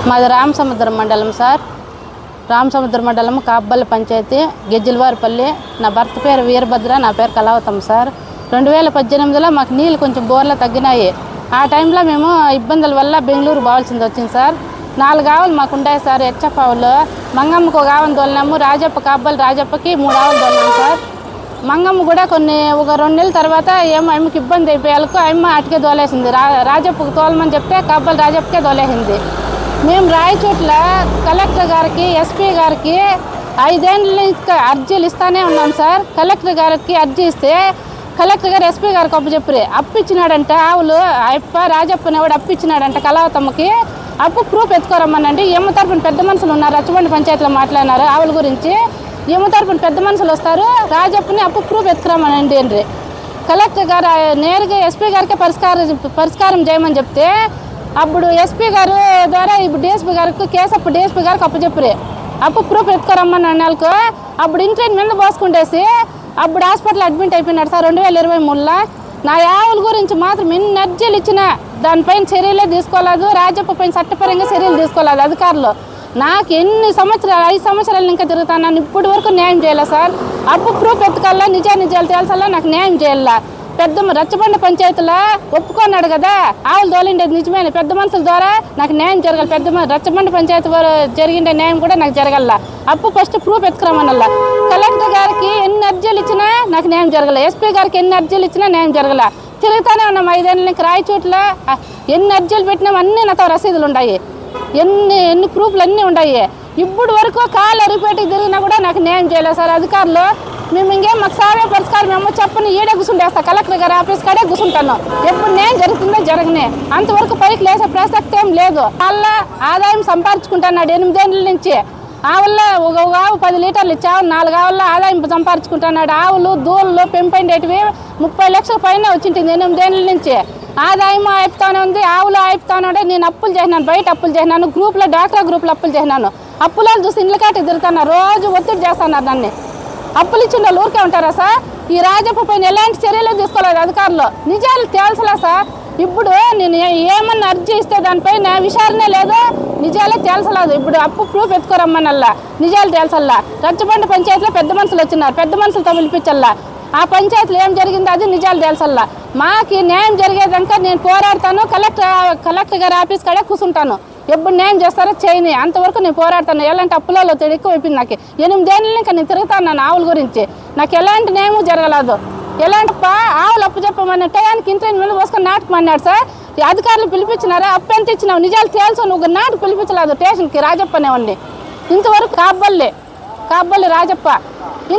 మాది రామసముద్రం మండలం సార్. రామసముద్రం మండలం కాబ్బల్లి పంచాయతీ గెజ్జిలవారిపల్లి. నా భర్త పేరు వీరభద్ర, నా పేరు కళావతం సార్. 2018లో మాకు నీళ్ళు కొంచెం బోర్లో తగ్గినాయి. ఆ టైంలో మేము ఇబ్బందుల వల్ల బెంగళూరు పోవాల్సింది వచ్చింది సార్. 4 ఆవులు మాకు ఉండాయి సార్. హెచ్ఎఫ్ ఆవులు. మంగమ్మకు 1 ఆవును తోలినాము. రాజప్ప కాబ్బల్లి రాజప్పకి 3 ఆవులు తోలినాము సార్. మంగమ్మ కూడా ఒక 2 నెలల తర్వాత ఏమో ఆమెకి ఇబ్బంది అయిపోయాలకు ఆమె అటుకే తోలేసింది. రాజప్పకు తోలమని చెప్తే కాబ్బల్లి రాజప్పకే తోలేసింది. మేము రాయచోట్ల కలెక్టర్ గారికి, ఎస్పీ గారికి 5 ఏళ్ళ నుంచి అర్జీలు ఇస్తానే ఉన్నాం సార్. కలెక్టర్ గారికి అర్జీ ఇస్తే కలెక్టర్ గారు ఎస్పీ గారికి అప్పు ఇచ్చినాడంట. ఆవులు రాజప్పని ఎవడు అప్పు ఇచ్చినాడంట కళావతమ్మకి. అప్పు ప్రూఫ్ ఎత్తుకోరమ్మనండి. ఏమ తరపున పెద్ద మనుషులు ఉన్నారు, రచ్చబండి పంచాయతీలో మాట్లాడినారు ఆవుల గురించి. ఏమ తరపున పెద్ద మనుషులు వస్తారు, రాజప్పని అప్పు ప్రూఫ్ ఎత్తుకురమ్మనండి అండి. కలెక్టర్ గారు నేరుగా ఎస్పీ గారికే పరిష్కారం చేయమని చెప్తే అప్పుడు ఎస్పీ గారు ద్వారా ఇప్పుడు డిఎస్పీ గారికి కేసప్పు డిఎస్పీ గారికి అప్పు ప్రూఫ్ ఎత్తుకోరమ్మని అన్నాళ్ళకు అప్పుడు ఇంట్రెంట్ మీద పోసుకుంటేసి అప్పుడు హాస్పిటల్ అడ్మిట్ అయిపోయినాడు సార్ 2023లో. నా ఆవుల గురించి మాత్రం ఎన్ని అర్జీలు ఇచ్చినా దానిపైన చర్యలే తీసుకోలేదు. రాజప్ప పైన చట్టపరంగా చర్యలు తీసుకోలేదు అధికారులు. నాకు ఎన్ని సంవత్సరాలు 5 సంవత్సరాలు ఇంకా తిరుగుతాను, ఇప్పటి వరకు న్యాయం చేయాలి సార్. అప్పు ప్రూఫ్ ఎత్తుకల్లా నిజాలు తేల్సల్లా నాకు న్యాయం చేయాల. రచ్చబండ పంచాయతీలో ఒప్పుకున్నాడు కదా ఆవులు తోలిండేది నిజమైన పెద్ద మనుషుల ద్వారా నాకు న్యాయం జరగాలి. రచ్చబండ పంచాయతీ జరిగిండే న్యాయం కూడా నాకు జరగల. అప్పు ఫస్ట్ ప్రూఫ్ ఎత్తుకురమ్మనల్లా. కలెక్టర్ గారికి ఎన్ని అర్జీలు ఇచ్చినా నాకు న్యాయం జరగల. ఎస్పీ గారికి ఎన్ని అర్జీలు ఇచ్చినా న్యాయం జరగల. తిరుగుతానే ఉన్నాం 5 ఏళ్ళ నుంచి రాయచోట్ల. ఎన్ని అర్జీలు పెట్టినాం అన్నీ నాతో రసీదులు ఉన్నాయి, ఎన్ని ప్రూఫ్లు అన్నీ ఉన్నాయి. ఇప్పుడు వరకు కాలు అరిపేటకి తిరిగినా కూడా నాకు న్యాయం చేయలేదు సార్ అధికారులు. మేము ఇంకేం మాకు సావే పరిష్కారం ఏమో చెప్పని ఈడే కూర్చుంటేస్తా, కలెక్టర్ గారి ఆఫీస్ కాడే కూర్చుంటాను. ఎప్పుడు న్యాయం జరుగుతుందో జరగనే, అంతవరకు పైకి లేసే ప్రసక్తి ఏం లేదు. వాళ్ళ ఆదాయం సంపాదించుకుంటున్నాడు 8 ఏళ్ళ నుంచి. ఆవుల్లో ఒక ఆవు 10 లీటర్లు ఇచ్చావు, 4 ఆవుల్లో ఆదాయం సంపాదించుకుంటున్నాడు. ఆవులు దూళ్ళు పెంపైండేటివి 30 లక్షల పైన వచ్చింటుంది 8 ఏళ్ళ నుంచి. ఆదాయం ఆపుతానే ఉంది, ఆవులు ఆపుతానే ఉండే. నేను అప్పులు చేసినాను, బయట అప్పులు చేసినాను, గ్రూప్లో డాక్రా గ్రూప్లో అప్పులు చేసినాను. అప్పులను చూసి ఇండ్ల కాటికి తిరుగుతున్నారు, రోజు ఒత్తిడి చేస్తున్నారు నన్ను. అప్పులు ఇచ్చిన వాళ్ళు ఊరికే ఉంటారా సార్? ఈ రాజప్ప పైన ఎలాంటి చర్యలు తీసుకోలేదు అధికారులు. నిజాలు తేల్చలే సార్. ఇప్పుడు నేను ఏమన్నా అర్జీ ఇస్తే దానిపైన విచారణే లేదు, నిజాలే తేల్చలేదు. ఇప్పుడు అప్పు ప్రూఫ్ ఎత్తుకోరమ్మనల్లా, నిజాలు తేల్చల్లా. రచ్చబండ పంచాయతీలో పెద్ద మనుషులు వచ్చినారు, పెద్ద మనుషులతో పిలిపించల్లా. ఆ పంచాయతీలో ఏం జరిగిందో అది నిజాలు తేల్చల్లా. మాకు న్యాయం జరిగేదాకా నేను పోరాడతాను, కలెక్టర్ గారి ఆఫీస్ కాడే కూర్చుంటాను. ఎప్పుడు న్యాయం చేస్తారో చేయని, అంతవరకు నేను పోరాడతాను. ఎలాంటి అప్పులలో ఎక్కువ అయిపోయింది నాకు. 8 ఏళ్ళ ఇంకా నేను తిరుగుతాను ఆవుల గురించి. నాకు ఎలాంటి న్యాయము జరగలేదు. ఎలాంటి ఆవులు అప్పు చెప్పమని టయానికి ఇంట్రెంట్ మీద పోసుకొని నాటుకుమన్నాడు సార్. అధికారులు పిలిపించినారా, అప్పు ఎంత ఇచ్చినావు నిజాలు తేల్చు. నువ్వు నాటు పిలిపించలేదు స్టేషన్కి రాజప్ప అనేవాడిని. ఇంతవరకు కాబ్బల్లి రాజప్ప